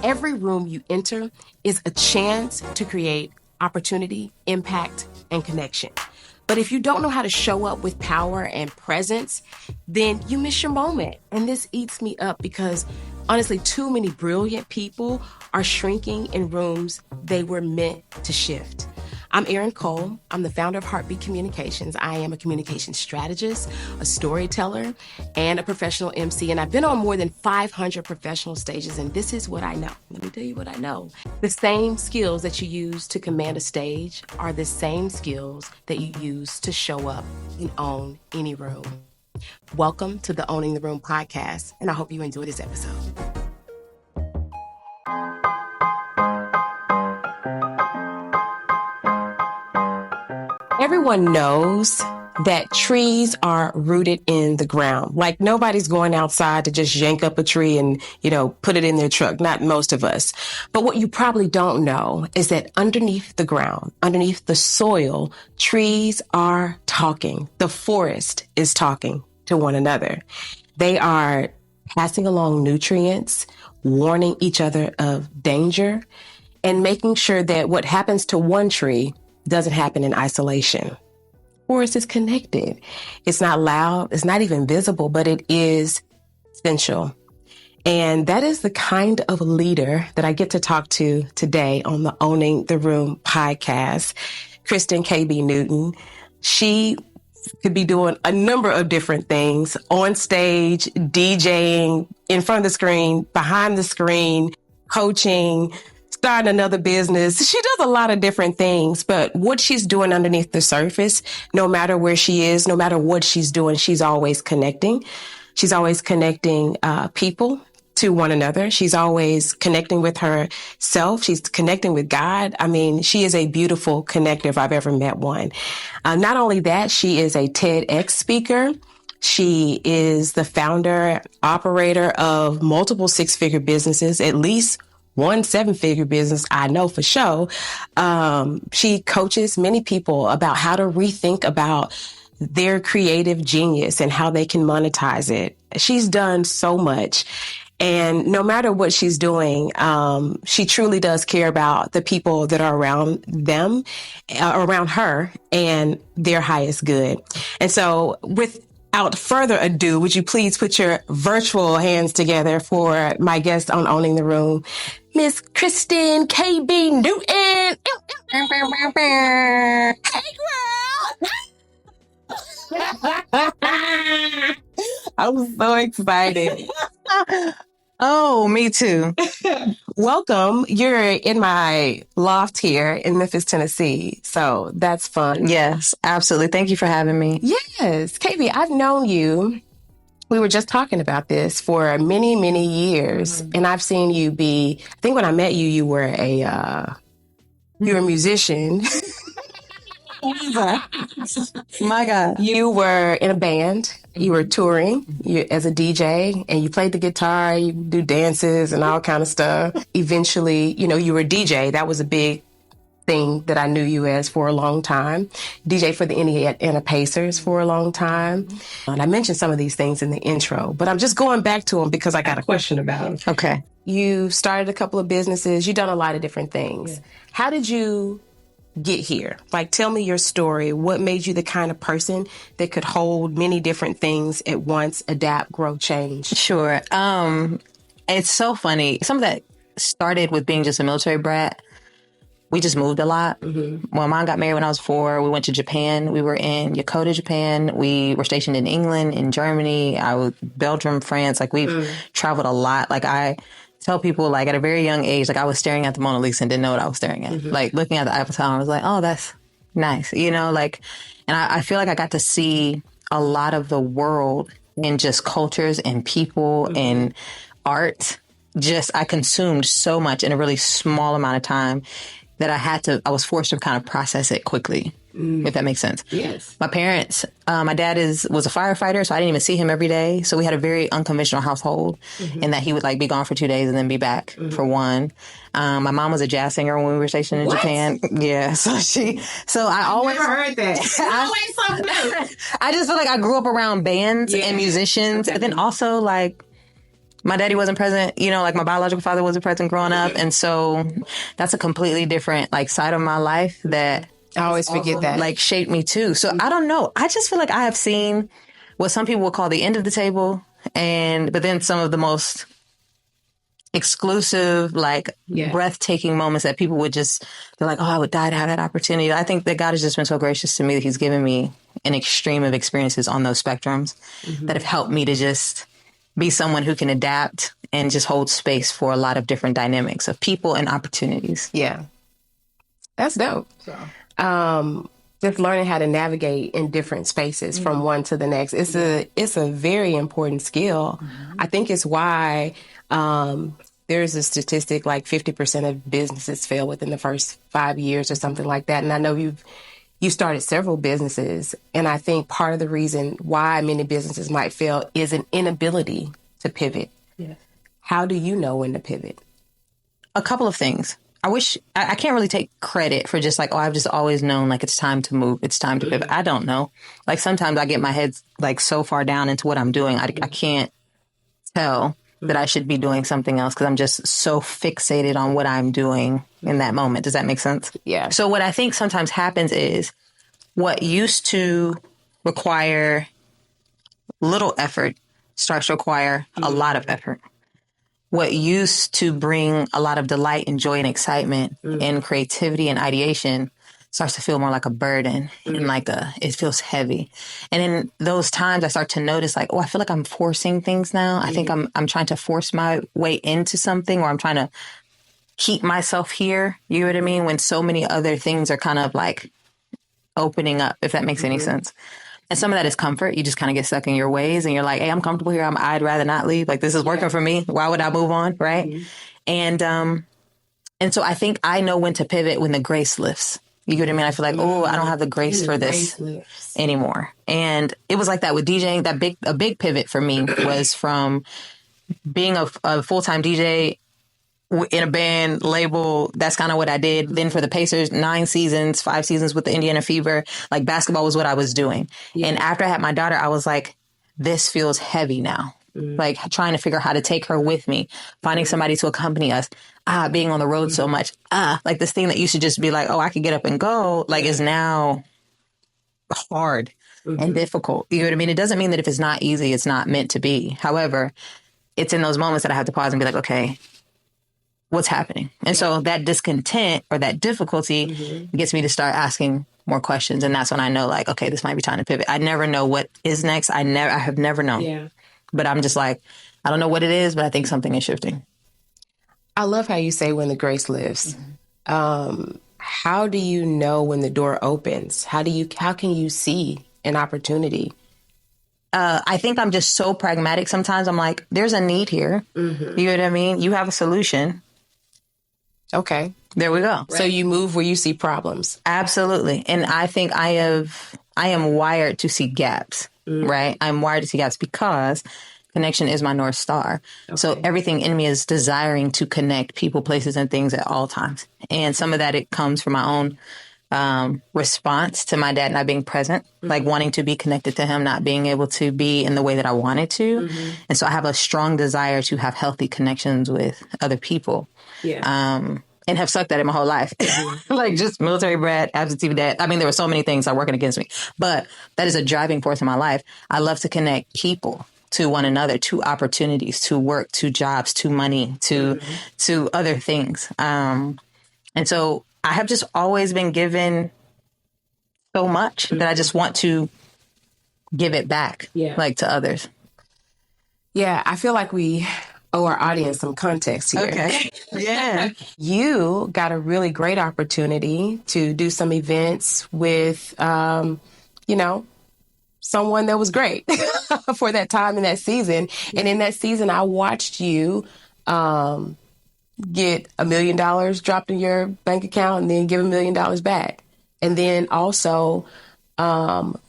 Every room you enter is a chance to create opportunity, impact, and connection. But if you don't know how to show up with power and presence, then you miss your moment. And this eats me up because honestly, too many brilliant people are shrinking in rooms they were meant to shift. I'm Erin Cole. I'm the founder of Heartbeat Communications. I am a communication strategist, a storyteller, and a professional MC. And I've been on more than 500 professional stages. And this is what I know. Let me tell you what I know. The same skills that you use to command a stage are the same skills that you use to show up and own any room. Welcome to the Owning the Room podcast. And I hope you enjoy this episode. Everyone knows that trees are rooted in the ground. Like nobody's going outside to just yank up a tree and, put it in their truck. Not most of us. But what you probably don't know is that underneath the ground, underneath the soil, trees are talking. The forest is talking to one another. They are passing along nutrients, warning each other of danger, and making sure that what happens to one tree doesn't happen in isolation. Forest is connected. It's not loud. It's not even visible, but it is essential. And that is the kind of leader that I get to talk to today on the Owning the Room podcast, Kristen KB Newton. She could be doing a number of different things on stage, DJing, in front of the screen, behind the screen, coaching, starting another business. She does a lot of different things, but what she's doing underneath the surface, no matter where she is, no matter what she's doing, she's always connecting. She's always connecting people to one another. She's always connecting with herself. She's connecting with God. I mean, she is a beautiful connector if I've ever met one. Not only that, she is a TEDx speaker. She is the founder, operator of multiple six-figure businesses, at least one 7-figure business, I know for sure. She coaches many people about how to rethink about their creative genius and how they can monetize it. She's done so much. And no matter what she's doing, she truly does care about the people that are around them, around her, and their highest good. And so without further ado, would you please put your virtual hands together for my guest on Owning the Room, Miss Kristen KB Newton. Hey, girl. I'm so excited. Oh, me too. Welcome. You're in my loft here in Memphis, Tennessee. So that's fun. Yes, absolutely. Thank you for having me. Yes. KB, I've known you. We were just talking about this for many, many years. Mm-hmm. And I've seen you I think when I met you, you were a musician. My God. You were in a band. You were touring as a DJ, and you played the guitar, you do dances and all kind of stuff. Eventually, you were a DJ. That was a big thing that I knew you as for a long time. DJ for the Indiana Pacers for a long time. And I mentioned some of these things in the intro, but I'm just going back to them because I got a question about them. Okay. You started a couple of businesses. You've done a lot of different things. Yeah. How did you get here? Like, tell me your story. What made you the kind of person that could hold many different things at once, adapt, grow, change? Sure. It's so funny. Some of that started with being just a military brat. We just moved a lot. Mm-hmm. When mom got married when I was 4, we went to Japan. We were in Yokota, Japan. We were stationed in England, in Germany, Belgium, France. Like, we've traveled a lot. Like, I tell people, like, at a very young age, like, I was staring at the Mona Lisa and didn't know what I was staring at. Mm-hmm. Like, looking at the Eiffel Tower, I was like, oh, that's nice. Like, and I feel like I got to see a lot of the world in just cultures and people and art. I consumed so much in a really small amount of time that I was forced to kind of process it quickly, if that makes sense. Yes. My parents, my dad was a firefighter, so I didn't even see him every day. So we had a very unconventional household in that he would be gone for 2 days and then be back for one. My mom was a jazz singer when we were stationed in Japan. Yeah. So I always never heard that. Always something new. I just feel like I grew up around bands and musicians. Okay. And then also My daddy wasn't present, like my biological father wasn't present growing up. And so that's a completely different like side of my life that I always forget that. like shaped me too. So I don't know. I just feel like I have seen what some people would call the end of the table, but then some of the most exclusive, like breathtaking moments that people would they're like, oh, I would die to have that opportunity. I think that God has just been so gracious to me that he's given me an extreme of experiences on those spectrums that have helped me to just be someone who can adapt and just hold space for a lot of different dynamics of people and opportunities. Yeah. That's dope. So. Just learning how to navigate in different spaces from one to the next. It's a very important skill. I think it's why there's a statistic like 50% of businesses fail within the first 5 years or something like that. And I know you started several businesses, and I think part of the reason why many businesses might fail is an inability to pivot. Yeah. How do you know when to pivot? A couple of things. I can't really take credit for just like, oh, I've just always known like it's time to move. It's time to pivot. I don't know. Like sometimes I get my head like so far down into what I'm doing. I can't tell that I should be doing something else because I'm just so fixated on what I'm doing in that moment. Does that make sense? Yeah. So what I think sometimes happens is what used to require little effort starts to require a lot of effort. What used to bring a lot of delight and joy and excitement and creativity and ideation starts to feel more like a burden and it feels heavy. And in those times I start to notice like, oh, I feel like I'm forcing things now. I think I'm trying to force my way into something, or I'm trying to keep myself here. You know what I mean? When so many other things are kind of like opening up, if that makes any sense. And some of that is comfort. You just kind of get stuck in your ways and you're like, hey, I'm comfortable here. I'd rather not leave. Like, this is working for me. Why would I move on? Right. And so I think I know when to pivot when the grace lifts. You get what I mean? I feel like, oh, I don't have the grace for this anymore. And it was like that with DJing. A big pivot for me was from being a full-time DJ in a band label. That's kind of what I did. Then for the Pacers, 5 seasons with the Indiana Fever, like basketball was what I was doing. Yeah. And after I had my daughter, I was like, this feels heavy now. Like trying to figure out how to take her with me, finding somebody to accompany us, being on the road so much, like this thing that used to just be like, oh, I could get up and go, like is now hard and difficult. You know what I mean? It doesn't mean that if it's not easy, it's not meant to be. However, it's in those moments that I have to pause and be like, okay, what's happening? And so that discontent or that difficulty gets me to start asking more questions. And that's when I know like, okay, this might be time to pivot. I never know what is next. I have never known. Yeah. But I'm just like, I don't know what it is, but I think something is shifting. I love how you say when the grace lifts. How do you know when the door opens? How can you see an opportunity? I think I'm just so pragmatic. Sometimes I'm like, there's a need here. You know what I mean? You have a solution. Okay. There we go. Right. So you move where you see problems. Absolutely. And I think I am wired to see gaps, right? I'm wired to see gaps because connection is my North Star. Okay. So everything in me is desiring to connect people, places, and things at all times. And some of that, it comes from my own response to my dad not being present, like wanting to be connected to him, not being able to be in the way that I wanted to. And so I have a strong desire to have healthy connections with other people. Yeah. And have sucked at it my whole life. Like just military brat, absentee dad. I mean, there were so many things that are working against me, but that is a driving force in my life. I love to connect people to one another, to opportunities, to work, to jobs, to money, to other things. And so I have just always been given so much that I just want to give it back, like to others. Yeah, I feel like we owe our audience some context here. Okay. Yeah. You got a really great opportunity to do some events with, someone that was great for that time in that season. And in that season, I watched you get $1 million dropped in your bank account and then give $1 million back. And then also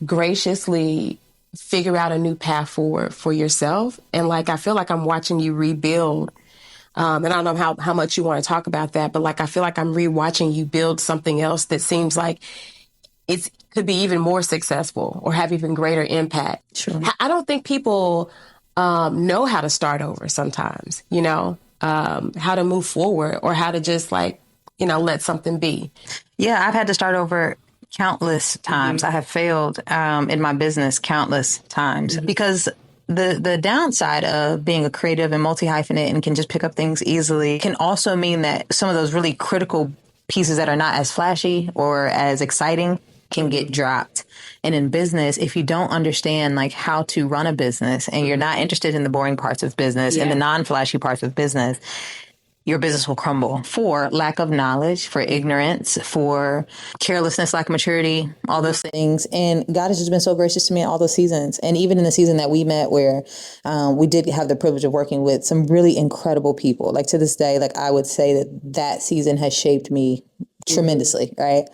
graciously figure out a new path forward for yourself. And like, I feel like I'm watching you rebuild. And I don't know how much you want to talk about that, but like, I feel like I'm rewatching you build something else that seems like it could be even more successful or have even greater impact. Sure. I don't think people know how to start over sometimes, how to move forward or how to just like, let something be. Yeah, I've had to start over countless times. I have failed in my business countless times because the downside of being a creative and multi-hyphenate and can just pick up things easily can also mean that some of those really critical pieces that are not as flashy or as exciting can get dropped. And in business, if you don't understand like how to run a business and you're not interested in the boring parts of business and the non-flashy parts of business, your business will crumble for lack of knowledge, for ignorance, for carelessness, lack of maturity, all those things. And God has just been so gracious to me in all those seasons. And even in the season that we met where we did have the privilege of working with some really incredible people. Like to this day, like I would say that season has shaped me tremendously, right?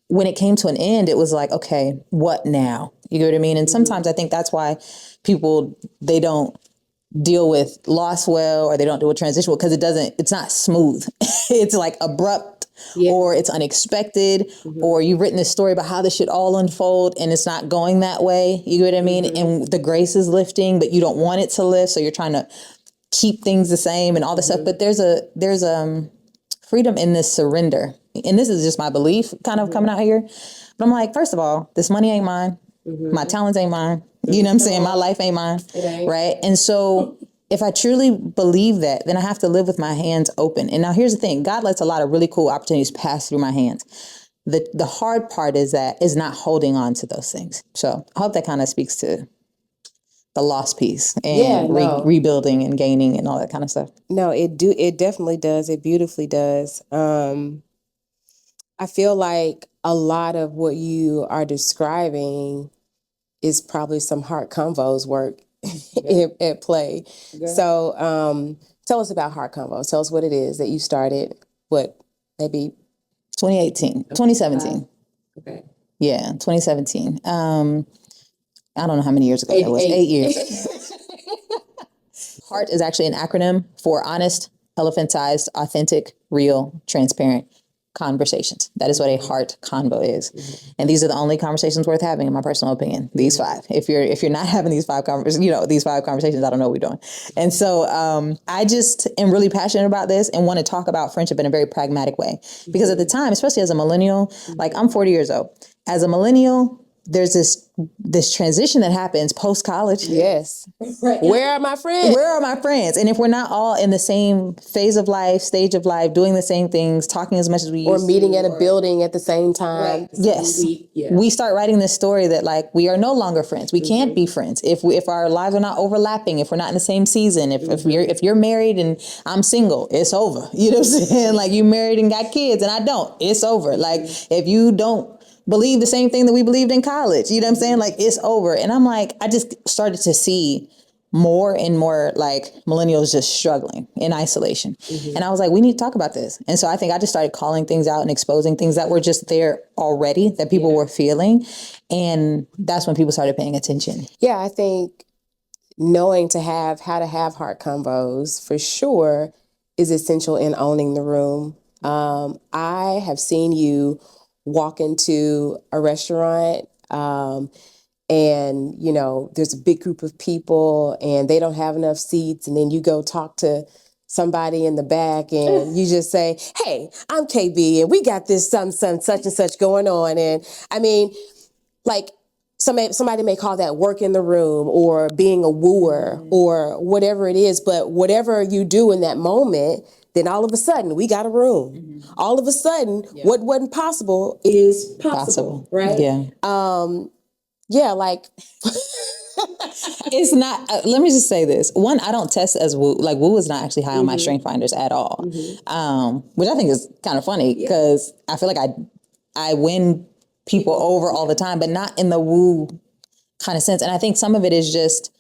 When it came to an end, it was like, okay, what now? You know what I mean? And sometimes I think that's why people, they don't deal with loss well, or they don't do a transition well, because it's not smooth. It's like abrupt, or it's unexpected, or you've written this story about how this should all unfold and it's not going that way. You know what I mean? And the grace is lifting, but you don't want it to lift. So you're trying to keep things the same and all this stuff. But there's freedom in this surrender. And this is just my belief kind of coming out here. But I'm like, first of all, this money ain't mine. My talents ain't mine. You know what I'm saying? My life ain't mine. Right. And so if I truly believe that, then I have to live with my hands open. And now here's the thing. God lets a lot of really cool opportunities pass through my hands. The hard part is not holding on to those things. So I hope that kind of speaks to the lost piece and rebuilding and gaining and all that kind of stuff. No, it definitely does. It beautifully does. I feel like a lot of what you are describing is probably some Heart Convos work at play. So tell us about Heart Convos. Tell us what it is that you started, maybe 2018, 2017. Okay. Yeah, 2017. I don't know how many years ago that was. 8 years. HEART is actually an acronym for honest, elephantized, authentic, real, transparent conversations. That is what a heart convo is. And these are the only conversations worth having, in my personal opinion. These 5. If you're not having these 5 conversations, I don't know what we're doing. And so I just am really passionate about this and want to talk about friendship in a very pragmatic way. Because at the time, especially as a millennial, like I'm 40 years old. As a millennial, there's this transition that happens post-college. Yes. Where are my friends? Where are my friends? And if we're not all in the same phase of life, stage of life, doing the same things, talking as much as we used to. Or meeting at a building at the same time. Right. Yes. We start writing this story that like we are no longer friends. We can't be friends. If our lives are not overlapping, if we're not in the same season, if you're married and I'm single, it's over. You know what I'm saying? Like you married and got kids and I don't, it's over. Like if you don't believe the same thing that we believed in college, you know what I'm saying? Like it's over. And I'm like, I just started to see more and more like millennials just struggling in isolation. And I was like, we need to talk about this. And so I think I just started calling things out and exposing things that were just there already that people were feeling. And that's when people started paying attention. Yeah, I think knowing how to have heart convos for sure is essential in owning the room. I have seen you walk into a restaurant and, there's a big group of people and they don't have enough seats. And then you go talk to somebody in the back and you just say, hey, I'm KB and we got this some such and such going on. And I mean, like somebody may call that work in the room or being a wooer or whatever it is. But whatever you do in that moment, then all of a sudden we got a room. All of a sudden, what wasn't possible is possible. Right? Yeah. Like it's not. Let me just say this. One, I don't test as woo. Like woo is not actually high on my strength finders at all, which I think is kind of funny because I feel like I win people over all the time, but not in the woo kind of sense. And I think some of it is just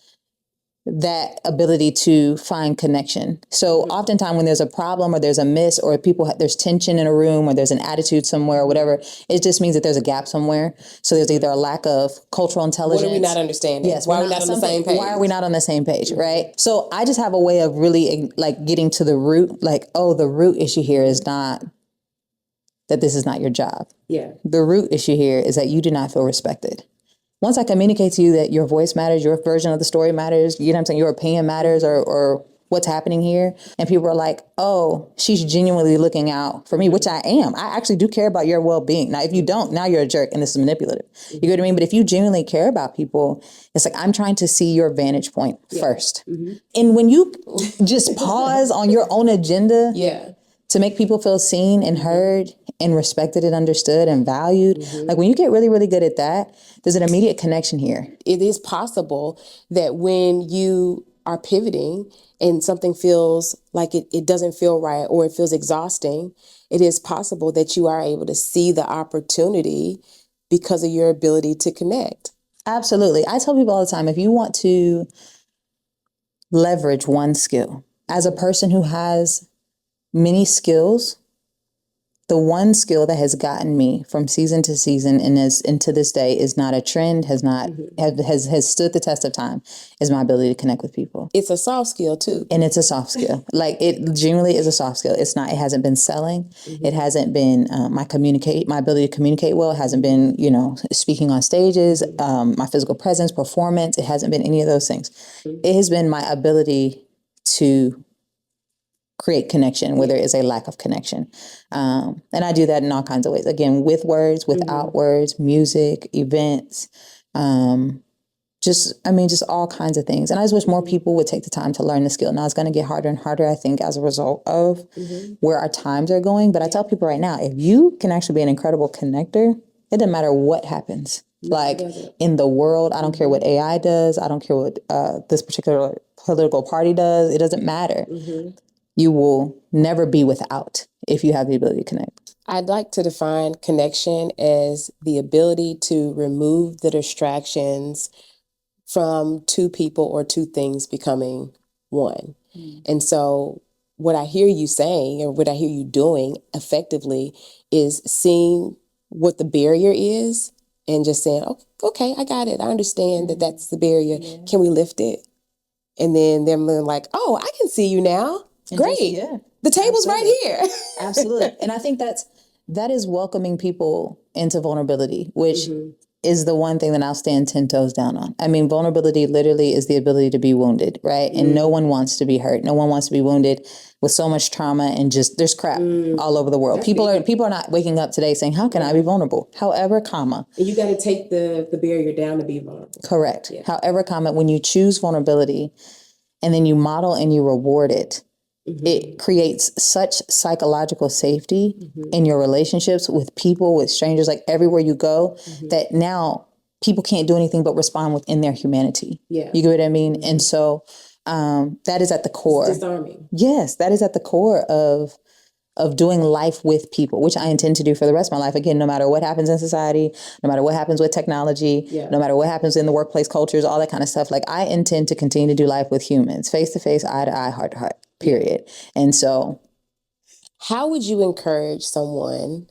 that ability to find connection. So oftentimes when there's a problem or there's a miss or there's tension in a room or there's an attitude somewhere or whatever, it just means that there's a gap somewhere. So there's either a lack of cultural intelligence. What are we not understanding? Yes. Why are we not on the same page? Why are we not on the same page? Right. So I just have a way of really like getting to the root, like, oh, the root issue here is not that this is not your job. Yeah. The root issue here is that you do not feel respected. once I communicate to you that your voice matters, your version of the story matters, you know what I'm saying, your opinion matters, or what's happening here, and people are like, oh, she's genuinely looking out for me, which I am. I actually do care about your well-being. Now, if you don't, now you're a jerk and this is manipulative. You get what I mean? But if you genuinely care about people, it's like, I'm trying to see your vantage point first. And when you just pause on your own agenda to make people feel seen and heard and respected and understood and valued. Like when you get really, really good at that, there's an immediate connection here. It is possible that when you are pivoting and something feels like it doesn't feel right or it feels exhausting, it is possible that you are able to see the opportunity because of your ability to connect. Absolutely. I tell people all the time, if you want to leverage one skill, as a person who has many skills, the one skill that has gotten me from season to season and is into this day is not a trend, has not has stood the test of time, is my ability to connect with people. It's a soft skill too. And it's a soft skill. Like it genuinely is a soft skill. It's not, it hasn't been selling. It hasn't been my ability to communicate well. It hasn't been, speaking on stages, my physical presence, performance. It hasn't been any of those things. It has been my ability to create connection where there is a lack of connection. And I do that in all kinds of ways. Again, with words, without words, music, events, just all kinds of things. And I just wish more people would take the time to learn the skill. Now it's going to get harder and harder, I think, as a result of where our times are going. But I tell people right now, if you can actually be an incredible connector, it doesn't matter what happens. Like in the world, I don't care what AI does. I don't care what this particular political party does. It doesn't matter. You will never be without if you have the ability to connect. I'd like to define connection as the ability to remove the distractions from two people or two things becoming one. And so what I hear you saying or what I hear you doing effectively is seeing what the barrier is and just saying, oh, okay, I got it. I understand that that's the barrier. Can we lift it? And then they're like, oh, I can see you now. Great. The table's right here. Absolutely. And I think that is welcoming people into vulnerability, which is the one thing that I'll stand 10 toes down on. I mean, vulnerability literally is the ability to be wounded, right? And no one wants to be hurt. No one wants to be wounded with so much trauma and just there's crap all over the world. People are not waking up today saying, how can I be vulnerable? However, comma. And you got to take the barrier down to be vulnerable. Correct. Yeah. However, comma, when you choose vulnerability and then you model and you reward it, it creates such psychological safety in your relationships with people, with strangers, like everywhere you go, that now people can't do anything but respond within their humanity. Yeah. You get what I mean? And so that is at the core. It's disarming. Yes, that is at the core of doing life with people, which I intend to do for the rest of my life. Again, no matter what happens in society, no matter what happens with technology, no matter what happens in the workplace cultures, all that kind of stuff, like I intend to continue to do life with humans, face to face, eye to eye, heart to heart, period. And so. How would you encourage someone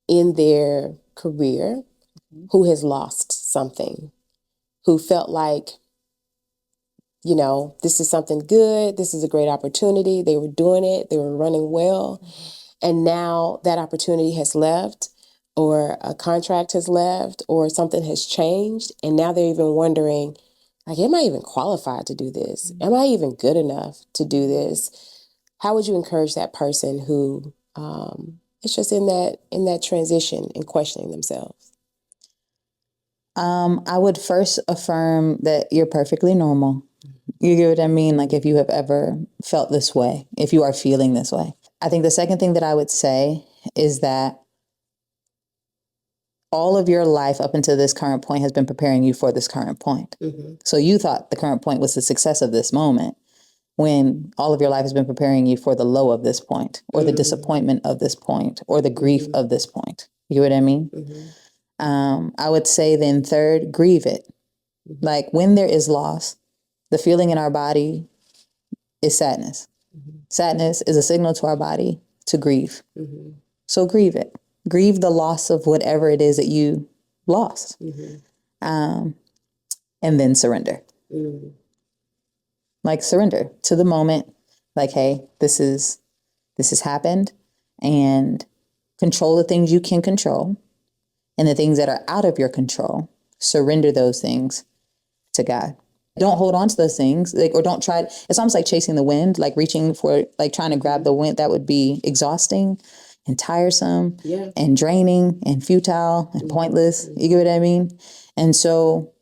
in their career who has lost something, who felt like, this is something good, this is a great opportunity, they were doing it, they were running well, and now that opportunity has left, or a contract has left, or something has changed, and now they're even wondering, like, am I even qualified to do this? Am I even good enough to do this? How would you encourage that person who is just in that transition and questioning themselves? I would first affirm that you're perfectly normal. You get what I mean? Like if you have ever felt this way, if you are feeling this way. I think the second thing that I would say is that all of your life up until this current point has been preparing you for this current point. So you thought the current point was the success of this moment, when all of your life has been preparing you for the low of this point, or the disappointment of this point, or the grief of this point. You get what I mean? I would say then third, grieve it. Like when there is loss, the feeling in our body is sadness. Sadness is a signal to our body to grieve. So grieve it. Grieve the loss of whatever it is that you lost. And then surrender. Like surrender to the moment. Like, hey, this has happened, and control the things you can control, and the things that are out of your control, surrender those things to God. Don't hold on to those things, like, or don't try. It's almost like chasing the wind, like reaching for, like trying to grab the wind. That would be exhausting and tiresome and draining and futile and pointless. You get what I mean? And so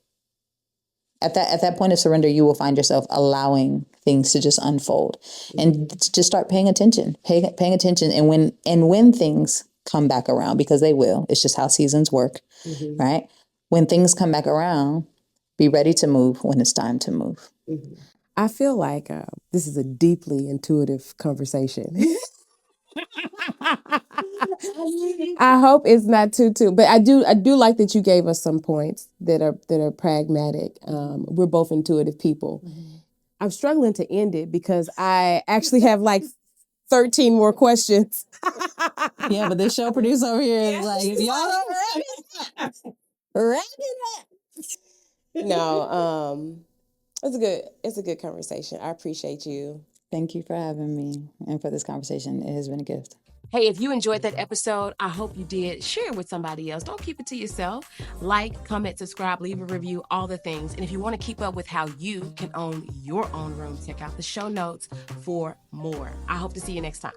at that point of surrender, you will find yourself allowing things to just unfold and just start paying attention, paying attention. And when things come back around, because they will, it's just how seasons work, right? When things come back around, be ready to move when it's time to move. I feel like this is a deeply intuitive conversation. I hope it's not too, but I do like that you gave us some points that are pragmatic. We're both intuitive people. I'm struggling to end it because I actually have like 13 more questions. Yeah, but this show producer over here is like, y'all ready? No, it's a good conversation. I appreciate you. Thank you for having me and for this conversation. It has been a gift. Hey, if you enjoyed that episode, I hope you did. Share it with somebody else. Don't keep it to yourself. Like, comment, subscribe, leave a review, all the things. And if you want to keep up with how you can own your own room, check out the show notes for more. I hope to see you next time.